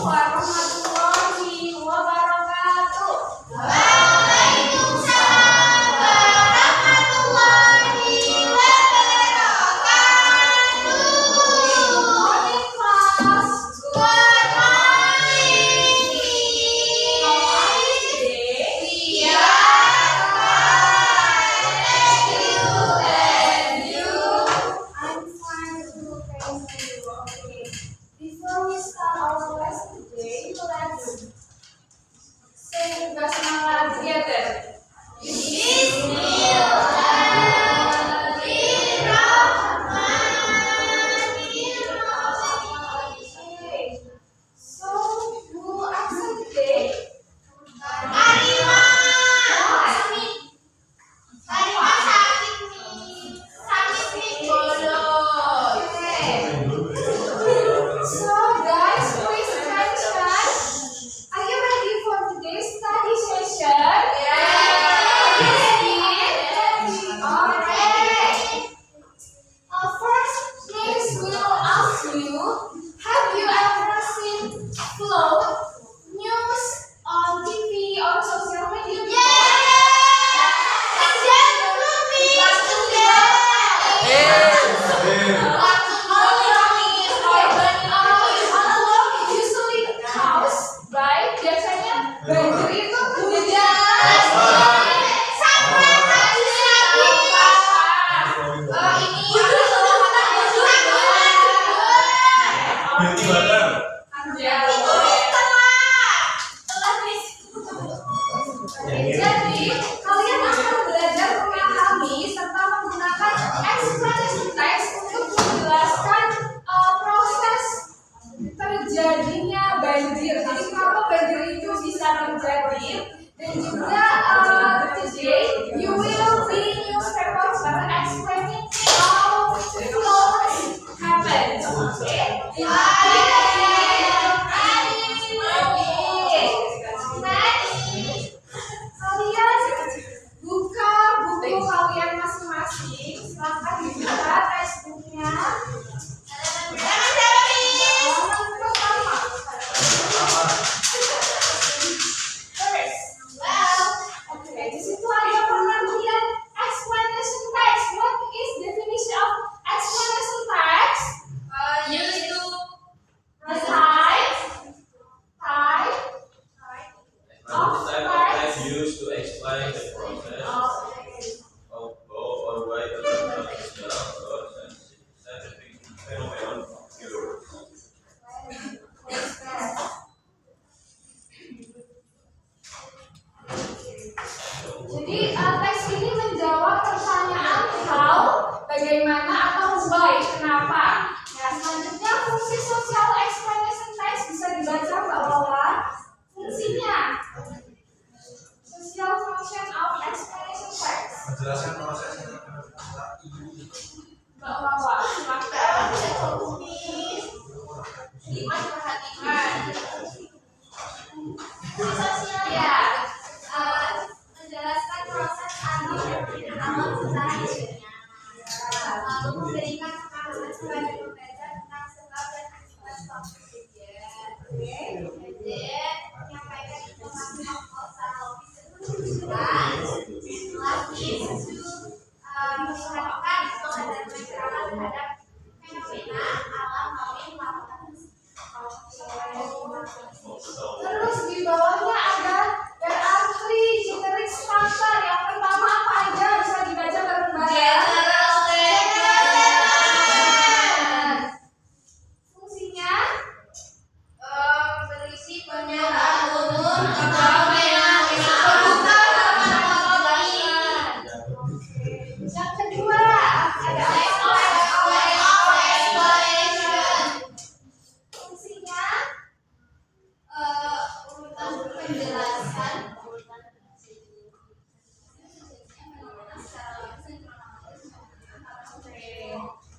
warahmatullahi wabarakatuh. Waalaikumsalam warahmatullahi wabarakatuh. Good morning, class. Good morning. How are you today? We are fine. And you? I'm fine too, thank you. Okay. Before we start our lesson today, let's sing Basmalah together. Okay. So, who accent today? So, guys, please attention. Are you ready for today's study session? Ready? Okay. First, Miss will ask you, have you ever seen float news on TV or social media before? Usually caused by biasanya banjir itu hujan. Jadi, kalian akan belajar memahami serta menggunakan explanation text untuk menjelaskan proses terjadinya banjir. Jadi, kenapa banjir itu bisa terjadi, dan juga today you will be newspaper explaining how floods happen. Okay? Kalian buka buku kalian masing-masing. Silahkan dibuka textbooknya. Halaman pertama. First. Okay, di situ ada pengertian explanation text. What is definition of explanation text? The type of text. Used to explain the process of flow or way of scientific phenomenon occurs. Jadi teks ini menjawab pertanyaan how, bagaimana, atau why, kenapa. Nah, selanjutnya fungsi social explanation text bisa dibaca bahwa fungsinya social function of explanation text. Menjelaskan prosesnya. Bahwa Menjelaskan proses awal usaha hasilnya, lalu memberikan pemahaman sebagai pembelajar tentang sebab dan akibat suatu kejadian. Menyampaikan informasi secara logis dan jelas melihatkan pengadaan masyarakat terhadap fenomena alam melalui melakukan terus di bawahnya ada there are three generic structure. Yang pertama apa aja, bisa dibaca bareng-bareng. Fungsinya berisi pernyataan umum atau pembuka yang kedua ada apa? Fungsinya penjelasan.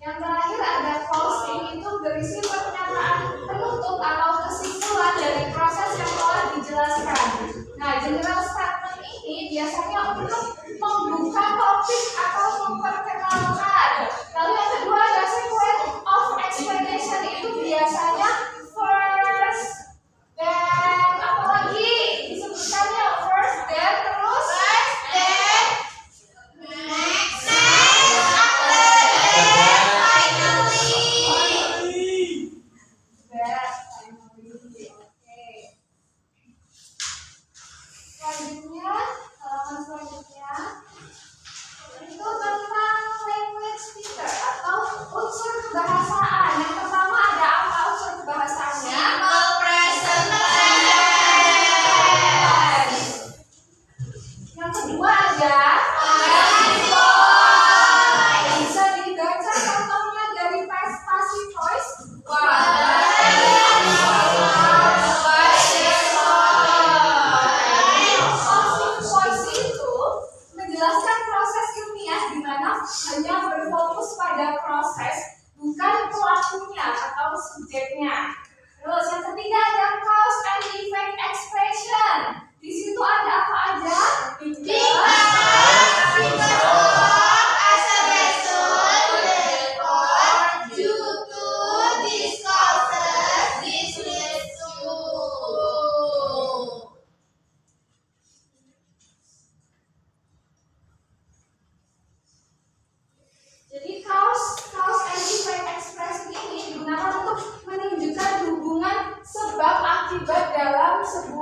Yang terakhir ada closing, itu berisi pernyataan penutup atau kesimpulan dari proses yang telah dijelaskan. Nah, general statement ini biasanya untuk membuka topik atau memperkenalkan. Lalu yang kedua ada sequence of explanation, itu biasanya first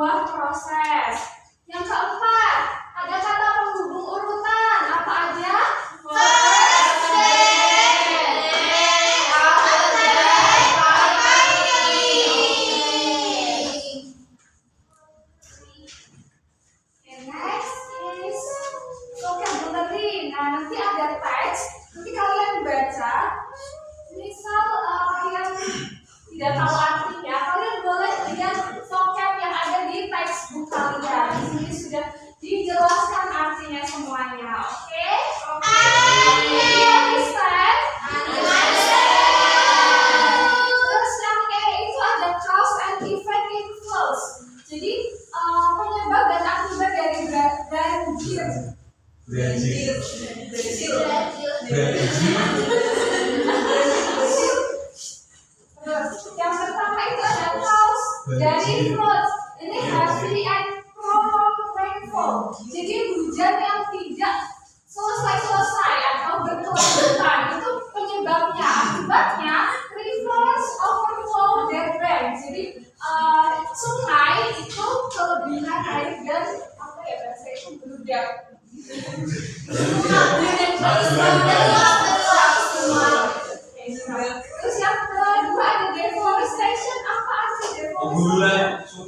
sebuah proses. Yang keempat, ada kata penghubung urutan. Apa aja? Next is vocabulary. Nah, nanti ada teks. Nanti kalian baca. Misal yang tidak tahu artinya, kalian boleh lihat vocab yang ada di textbook kalian. Di sini sudah dijelaskan artinya semuanya. Oke? Jadi understand? Terus yang E itu ada cause and effect influence. Jadi penyebab dan akibat dari banjir. Terus yang pertama itu ada cause dari flood. Ini heavy and prolonged rainfall. Jadi hujan yang tidak selesai atau berkelanjutan itu penyebabnya. Akibatnya rivers overflow their banks. Jadi sungai itu kelebihan air dan apa ya bahasa itu beludak. Terus yang kedua ada deforestation. Apa arti deforestation?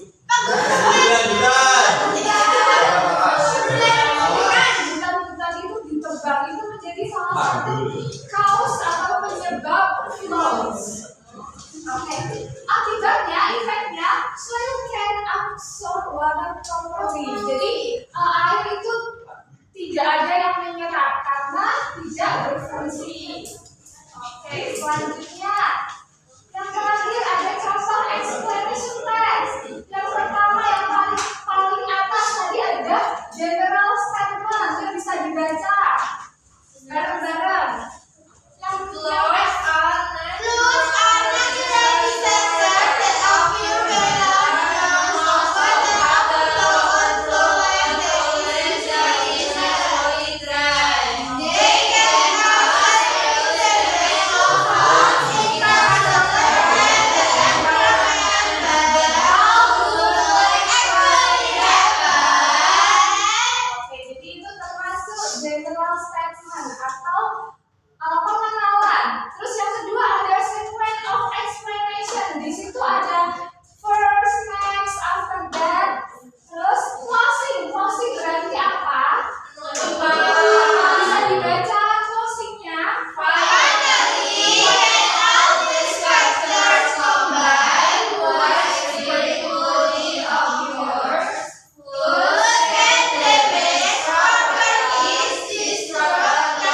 Hutan-hutan itu ditebang, itu menjadi salah satu cause atau penyebab floods. Oke. Akibatnya, efeknya, soil can absorb water properly. Jadi air itu tidak ada yang menyerap karena tidak berfungsi. Oke, selanjutnya yang terakhir ada contoh explanation text. Yang pertama yang paling atas tadi ada general statement yang bisa dibaca bareng-bareng. Yang general statement atau pengenalan. Terus yang kedua ada sequence of explanation. Di situ ada first, next, after that. Terus closing. Closing berarti apa? Bisa dibaca closingnya. Finally, all these factors combine was beautifully of yours. Food and living properties destroy the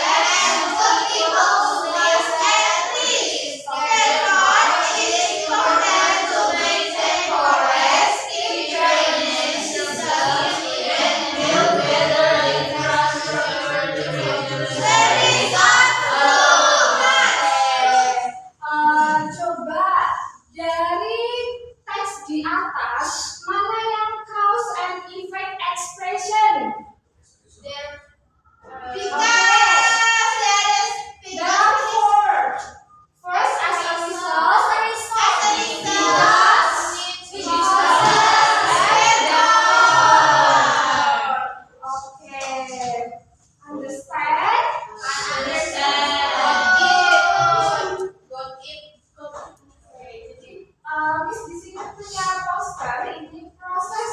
and put people's lives at risk. Therefore, it is important to maintain forests, keep drainage systems, and build better infrastructure to reduce the risk of flood. Coba dari teks di atas mana yang cause and effect expression? Therefore, first as a result, okay, understand? Miss di sini punya poster ini proses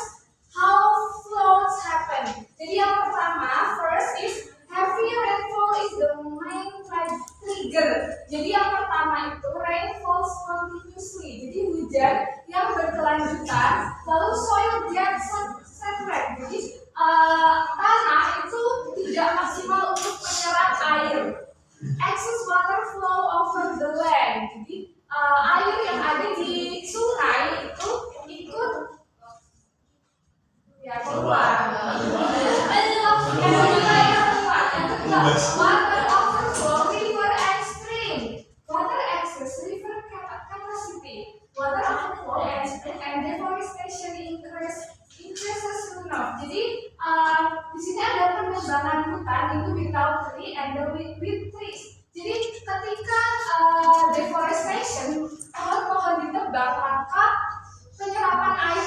how floods happen. Jadi yang pertama, first is heavy rainfall is the main trigger. Jadi yang pertama itu rain falls continuously. Jadi hujan yang berkelanjutan, lalu soil gets saturated. Jadi tanah itu tidak maksimal untuk menyerap air. Excess water flow over the land. Jadi air yang ada di sungai itu ikut ya keluar. Yang kedua, water overflow river and stream. Water excess river capacity. Water overflow and deforestation increases runoff. Jadi di sini ada penebangan hutan itu without tree and with trees. Jadi ketika deforestation, pohon-pohon ditebang, maka penyerapan air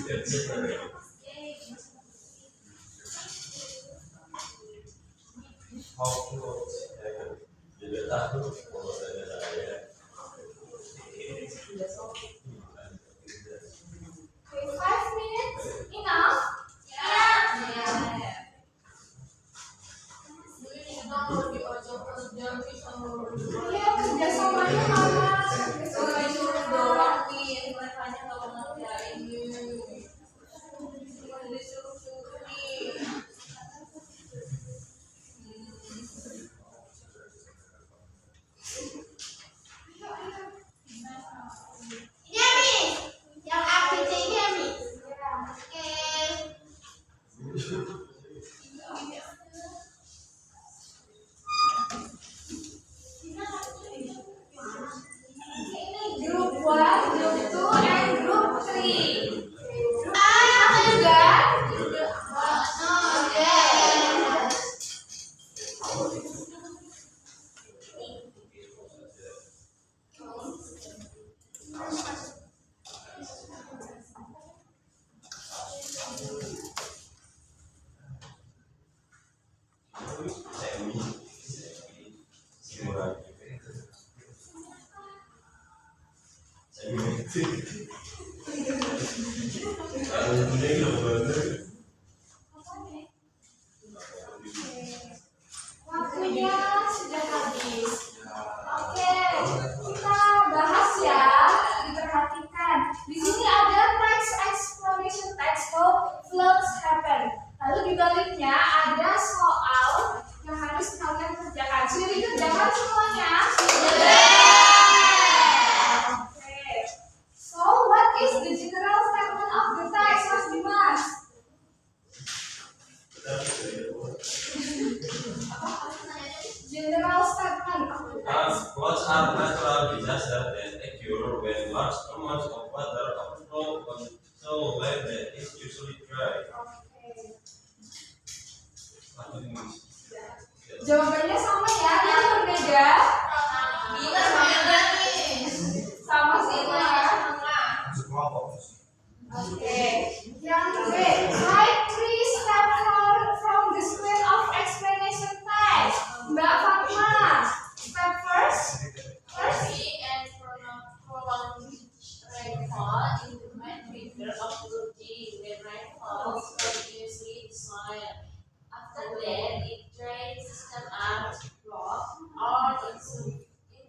Tidak tahu kalau saya. Okay, 5 minutes enough? Iya, kerjasamanya mana? Yang ABCD nih. Ini group 1, group 2, and group 3. Group 3 juga. Waktunya sudah habis. Oke, kita bahas ya. Diperhatikan. Di sini ada text explanation text called floods happen. Lalu di baliknya ada soal yang harus kalian kerjakan. Sudah dikerjakan semuanya? Oke. So, what is the general statement of the text, Mas Dimas? General statement of the text. Floods are natural disasters that occur when large amounts of water overflow onto land that is usually dry. Jawabannya sama ya, yang berbeda sama semua. Oke, yang B, write 3 steps from the square of explanation text. Mbak Fatma, step first. After that, it drains system are blocked or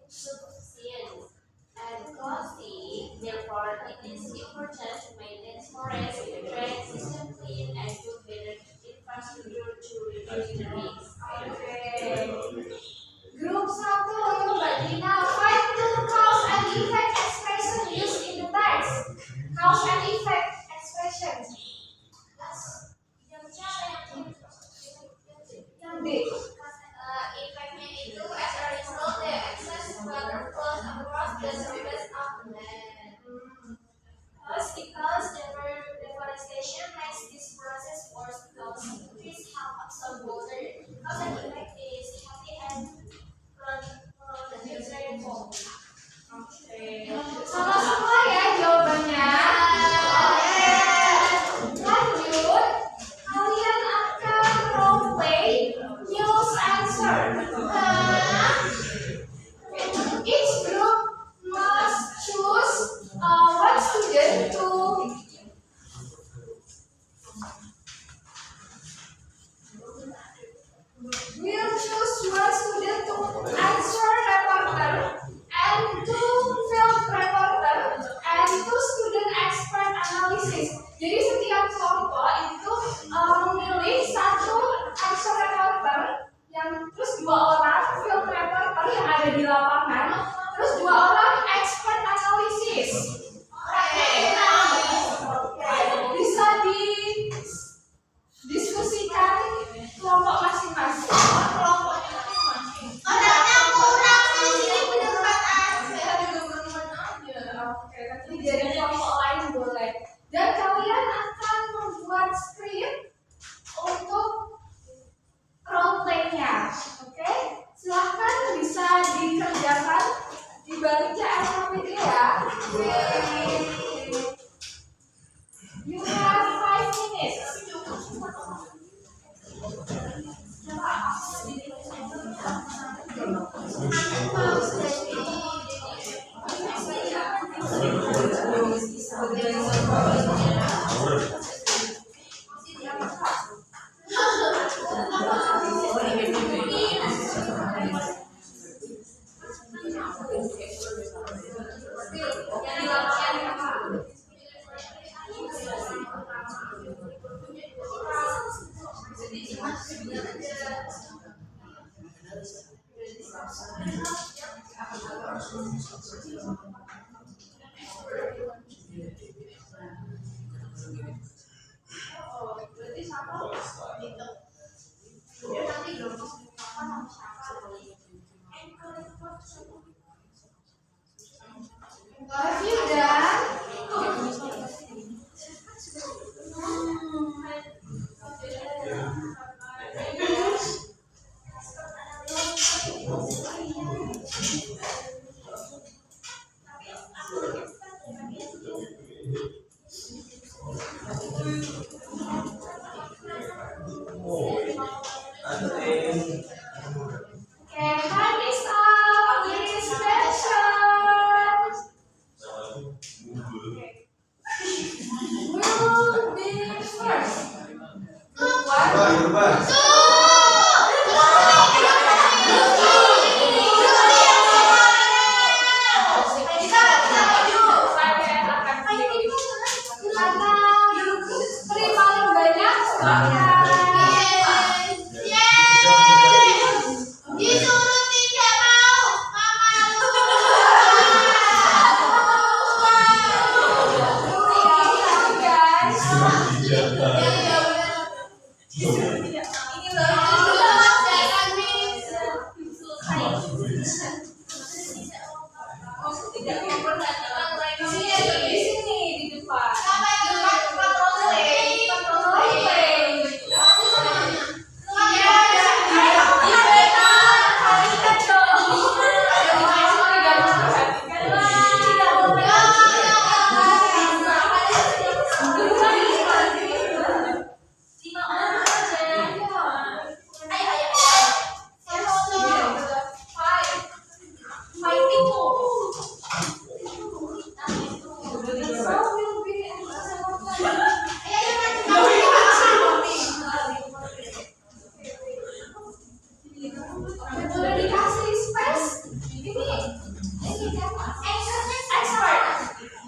insufficient and costly. Therefore, it is important to maintain forest drain system clean and to better infrastructure to reduce the risk. Grup 1, yuk Mbak Dina, find two cause and effect expression used in the text. Cause and effect expression. Yang D. Efeknya itu as a result the excess water flows across the surface of the land. Because deforestation makes this process worse because trees have absorbed water. Cause and effect is heavy and prone rainfall. Sama semua ya jawabannya. Lanjut, kalian akan role play news answer. Each group must choose one student to we Boleh dikasih space? Ini kan expert.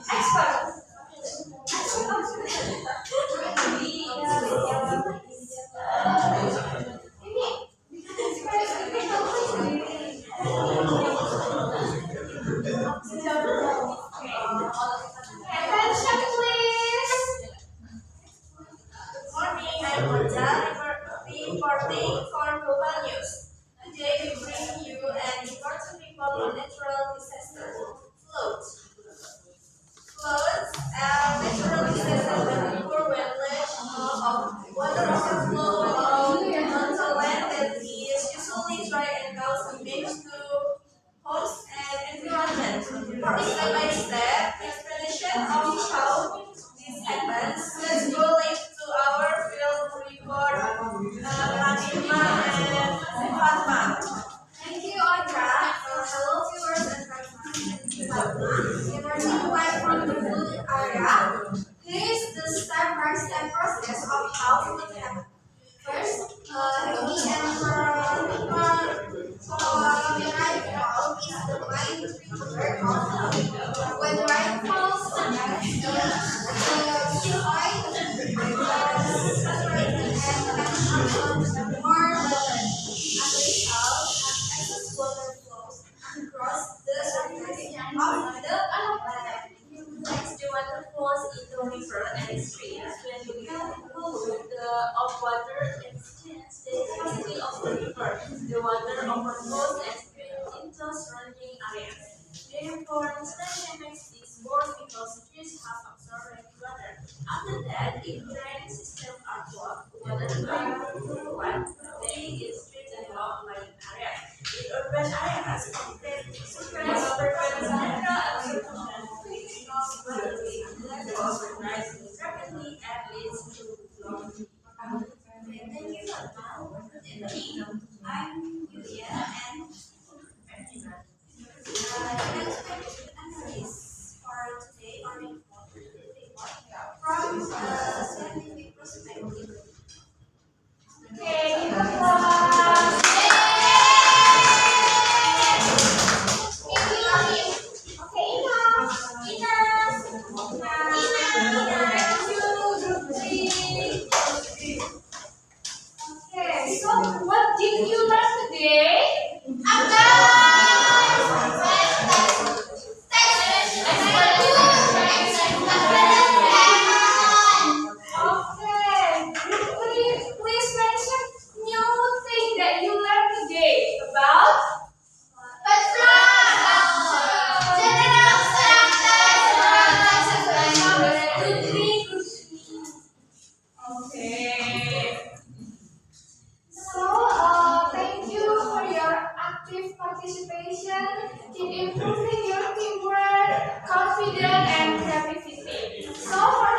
Expert. Ini space ini attention please. Good morning, I'm Moja reporting for Global News. Today we bring you an important report on natural disasters. Floods are natural disasters that occur when large amount of water overflow onto land that is usually dry and cause damage to homes and environment. For step-by-step explanation of how this happens, let's go to our field report, Fatima and Fatma. Thank you, Audra. Hello, viewers and Fatma. Emerging light from the flood area. Here is the step-by-step process of how flood happens. First, he and rainfall is the main trigger of flood. When rainfall starts, the soil saturated and becomes more level. As a result, excess water flows across the surface of the land. Next, the water flows into rivers and streams. When the volume of water exceeds the capacity of the river, the water overflows and spills into surrounding areas. The reforestation makes this worse because trees have absorbed water. After that, if drainage systems are blocked, water can flood in streets and low-lying areas. In urban areas, contact surface prevents natural absorption, which causes water levels rising rapidly and leads to flooding. Thank you, Fatma. I'm Yulia and Fatima. Next question analysis for today or report from a scientific perspective. Okay, give applause. Okay, enough. Thank you, group three. Okay, so what did you learn today? Okay, group three, please mention new thing that you learned today about Okay. So, thank you for your active participation. Keep improving your teamwork, confidence, and creativity. So, for